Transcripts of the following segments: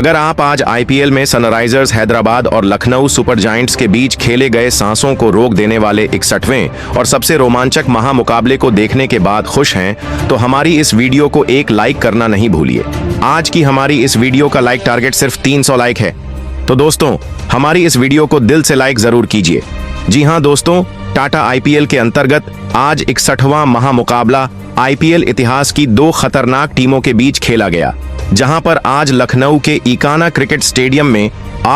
अगर आप आज आईपीएल में सनराइजर्स हैदराबाद और लखनऊ सुपर जायंट्स के बीच खेले गए सांसों को रोक देने वाले 61वें और सबसे रोमांचक महामुकाबले को देखने के बाद खुश हैं, तो हमारी इस वीडियो को एक लाइक करना नहीं भूलिए। आज की हमारी इस वीडियो का लाइक टारगेट सिर्फ 300 लाइक है, तो दोस्तों हमारी इस वीडियो को दिल से लाइक जरूर कीजिए। जी हाँ दोस्तों, टाटा आईपीएल के अंतर्गत आज 61वां महामुकाबला आईपीएल इतिहास की दो खतरनाक टीमों के बीच खेला गया, जहां पर आज लखनऊ के इकाना क्रिकेट स्टेडियम में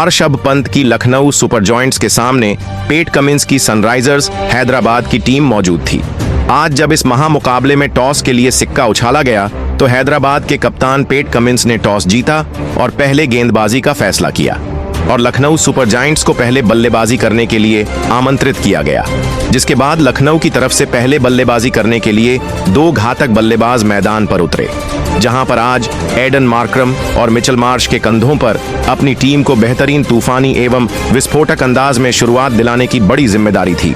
ऋषभ पंत की लखनऊ सुपर जायंट्स के सामने पैट कमिंस की सनराइजर्स हैदराबाद की टीम मौजूद थी। आज जब इस महामुकाबले में टॉस के लिए सिक्का उछाला गया तो हैदराबाद के कप्तान पैट कमिंस ने टॉस जीता और पहले गेंदबाजी का फैसला किया और लखनऊ सुपर जायंट्स को पहले बल्लेबाजी करने के लिए आमंत्रित किया गया, जिसके बाद लखनऊ की तरफ से पहले बल्लेबाजी करने के लिए दो घातक बल्लेबाज मैदान पर उतरे, जहां पर आज एडन मार्करम और मिचेल मार्श के कंधों पर अपनी टीम को बेहतरीन तूफानी एवं विस्फोटक अंदाज में शुरुआत दिलाने की बड़ी जिम्मेदारी थी।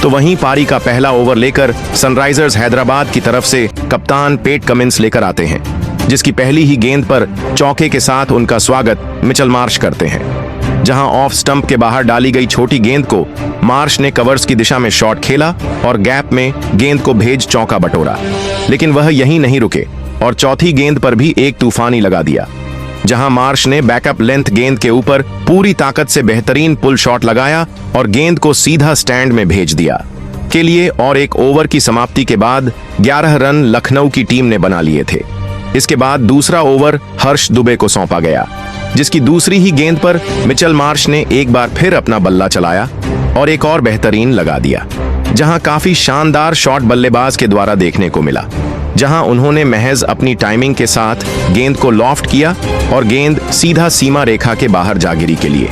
तो वहीं पारी का पहला ओवर लेकर सनराइजर्स हैदराबाद की तरफ से कप्तान पैट कमिंस लेकर आते हैं, जिसकी पहली ही गेंद पर चौके के साथ उनका स्वागत मिचेल मार्श करते हैं। जहां ऑफ स्टंप के बाहर डाली गई छोटी गेंद को मार्श ने कवर्स की दिशा में शॉट खेला और गैप में गेंद को भेज चौका बटोरा, लेकिन वह यहीं नहीं रुके और चौथी गेंद पर भी एक तूफानी लगा दिया, जहां मार्श ने बैकअप लेंथ गेंद के ऊपर पूरी ताकत से बेहतरीन पुल शॉट लगाया और गेंद को सीधा स्टैंड में भेज दिया के लिए। और एक ओवर की समाप्ति के बाद 11 रन लखनऊ की टीम ने बना लिए थे। इसके बाद दूसरा ओवर हर्ष दुबे को सौंपा गया, जिसकी दूसरी ही गेंद पर मिचेल मार्श ने एक बार फिर अपना बल्ला चलाया और एक और बेहतरीन लगा दिया, जहां काफी शानदार शॉट बल्लेबाज के द्वारा देखने को मिला, जहां उन्होंने महज अपनी टाइमिंग के साथ गेंद को लॉफ्ट किया और गेंद सीधा सीमा रेखा के बाहर जा गिरी के लिए।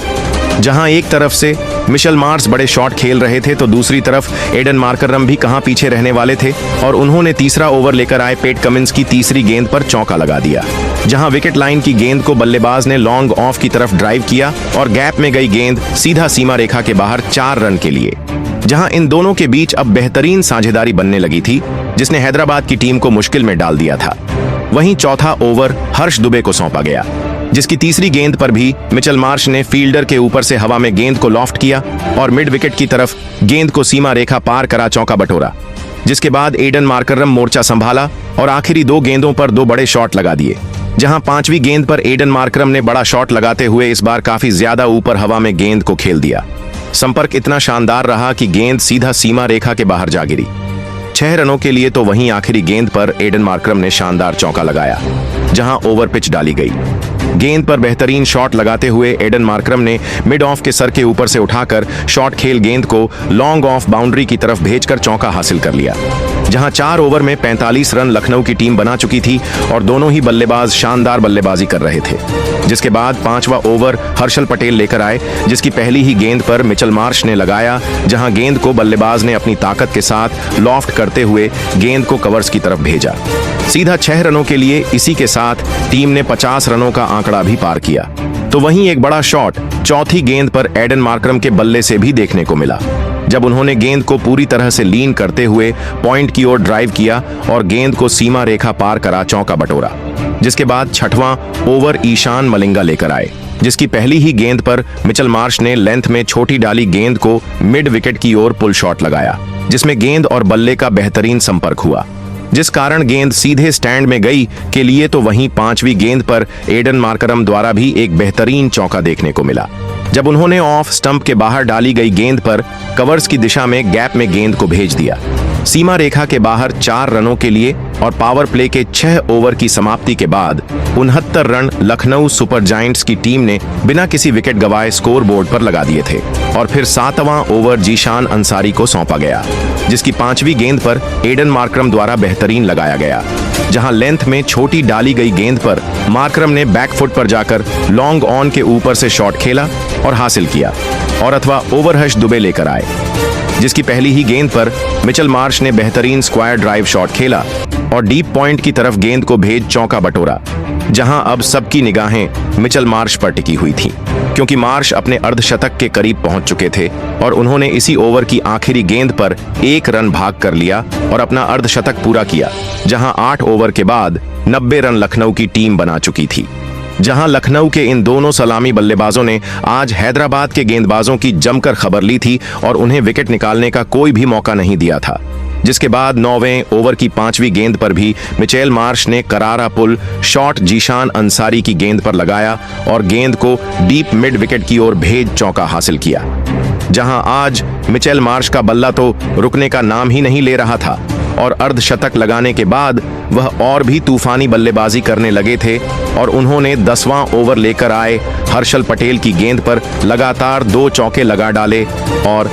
जहां एक तरफ से मिचेल मार्श बड़े शॉट खेल रहे थे तो दूसरी तरफ एडन मार्करम भी कहां पीछे रहने वाले थे और उन्होंने तीसरा ओवर लेकर आए पैट कमिंस की तीसरी गेंद पर चौका लगा दिया, जहां विकेट लाइन की गेंद को बल्लेबाज ने लॉन्ग ऑफ की तरफ ड्राइव किया और गैप में गई गेंद सीधा सीमा रेखा के बाहर 4 रन के लिए। जहां इन दोनों के बीच अब बेहतरीन साझेदारी बनने लगी थी, जिसने हैदराबाद की टीम को मुश्किल में डाल दिया था। वहीं चौथा ओवर हर्ष दुबे को सौंपा गया, जिसकी तीसरी गेंद पर भी मिचेल मार्श ने फील्डर के ऊपर से हवा में गेंद को लॉफ्ट किया और मिड विकेट की तरफ गेंद को सीमा रेखा पार करा चौका बटोरा, जिसके बाद एडन मार्करम मोर्चा संभाला और आखिरी दो गेंदों पर दो बड़े शॉट लगा दिए। जहां पांचवी गेंद पर एडन मार्करम ने बड़ा शॉट लगाते हुए इस बार काफी ज्यादा ऊपर हवा में गेंद को खेल दिया। संपर्क इतना शानदार रहा कि गेंद सीधा सीमा रेखा के बाहर जा गिरी 6 रनों के लिए। तो वहीं आखिरी गेंद पर एडन मार्करम ने शानदार चौका लगाया, जहां ओवर पिच डाली गई। गेंद पर बेहतरीन शॉट लगाते हुए एडन मार्करम ने मिड ऑफ के सर के ऊपर से उठाकर शॉट खेल गेंद को लॉन्ग ऑफ बाउंड्री की तरफ भेजकर चौका हासिल कर लिया, जहां 4 ओवर में 45 रन लखनऊ की टीम बना चुकी थी और दोनों ही बल्लेबाज शानदार बल्लेबाजी कर रहे थे। जिसके बाद 5वां ओवर हर्षल पटेल लेकर आए, जिसकी पहली ही गेंद पर मिचेल मार्श ने लगाया, जहां गेंद को बल्लेबाज ने अपनी ताकत के साथ लॉफ्ट करते हुए गेंद को कवर्स की तरफ भेजा सीधा 6 रनों के लिए। इसी के साथ टीम ने 50 रनों का आंकड़ा भी पार किया। तो वहीं एक बड़ा शॉट चौथी गेंद पर एडन मार्करम के बल्ले से भी देखने को मिला, जब उन्होंने गेंद को पूरी तरह से लीन करते हुए पॉइंट की ओर ड्राइव किया और गेंद को सीमा रेखा पार करा चौका बटोरा। जिसके बाद 6वां ओवर ईशान मलिंगा लेकर आए, जिसकी पहली ही गेंद पर मिचेल मार्श ने लेंथ में छोटी डाली गेंद को मिड विकेट की ओर पुल शॉट लगाया, जिसमें गेंद और बल्ले का बेहतरीन संपर्क हुआ, जिस कारण गेंद सीधे स्टैंड में गई के लिए। तो वहीं 5वीं गेंद पर एडन मार्करम द्वारा भी एक बेहतरीन चौका देखने को मिला, जब उन्होंने ऑफ स्टंप के बाहर डाली गई गेंद पर कवर्स की दिशा में गैप में गेंद को भेज दिया सीमा रेखा के बाहर 4 रनों के लिए। और पावर प्ले के 6 ओवर की समाप्ति के बाद 69 रन लखनऊ सुपर जायंट्स की टीम ने बिना किसी विकेट गंवाए स्कोर बोर्ड पर लगा दिए थे। और फिर 7वां ओवर जीशान अंसारी को सौंपा गया, जिसकी 5वीं गेंद पर एडन मार्करम द्वारा बेहतरीन लगाया गया, जहां लेंथ में छोटी डाली गई गेंद पर मार्करम ने बैकफुट पर जाकर लॉन्ग ऑन के ऊपर से शॉट खेला और हासिल किया और अथवा ओवर हर्ष दुबे लेकर आए, जिसकी पहली ही गेंद पर मिचेल मार्श ने बेहतरीन स्क्वायर ड्राइव शॉट खेला और डीप पॉइंट की तरफ गेंद को भेज चौका बटोरा, जहां अब सबकी निगाहें मिचेल मार्श पर टिकी हुई थीं, क्योंकि मार्श अपने अर्धशतक के करीब पहुंच चुके थे और उन्होंने इसी ओवर की आखिरी गेंद पर 1 रन भाग कर लिया और अपना अर्धशतक पूरा किया, जहां 8 ओवर के बाद 90 रन लखनऊ की टीम बना चुकी थी। जहां लखनऊ के इन दोनों सलामी बल्लेबाजों ने आज हैदराबाद के गेंदबाजों की जमकर खबर ली थी और उन्हें विकेट निकालने का कोई भी मौका नहीं दिया था। जिसके बाद 9वें ओवर की 5वीं गेंद पर भी मिचेल मार्श ने करारा पुल शॉट जीशान अंसारी की गेंद पर लगाया और गेंद को डीप मिड विकेट की ओर भेज चौका हासिल किया। जहां आज मिचेल मार्श का बल्ला तो रुकने का नाम ही नहीं ले रहा था और अर्धशतक लगाने के बाद वह और भी तूफानी बल्लेबाजी करने लगे थे और उन्होंने 10वां ओवर लेकर आए हर्षल पटेल की गेंद पर लगातार 2 चौके लगा डाले और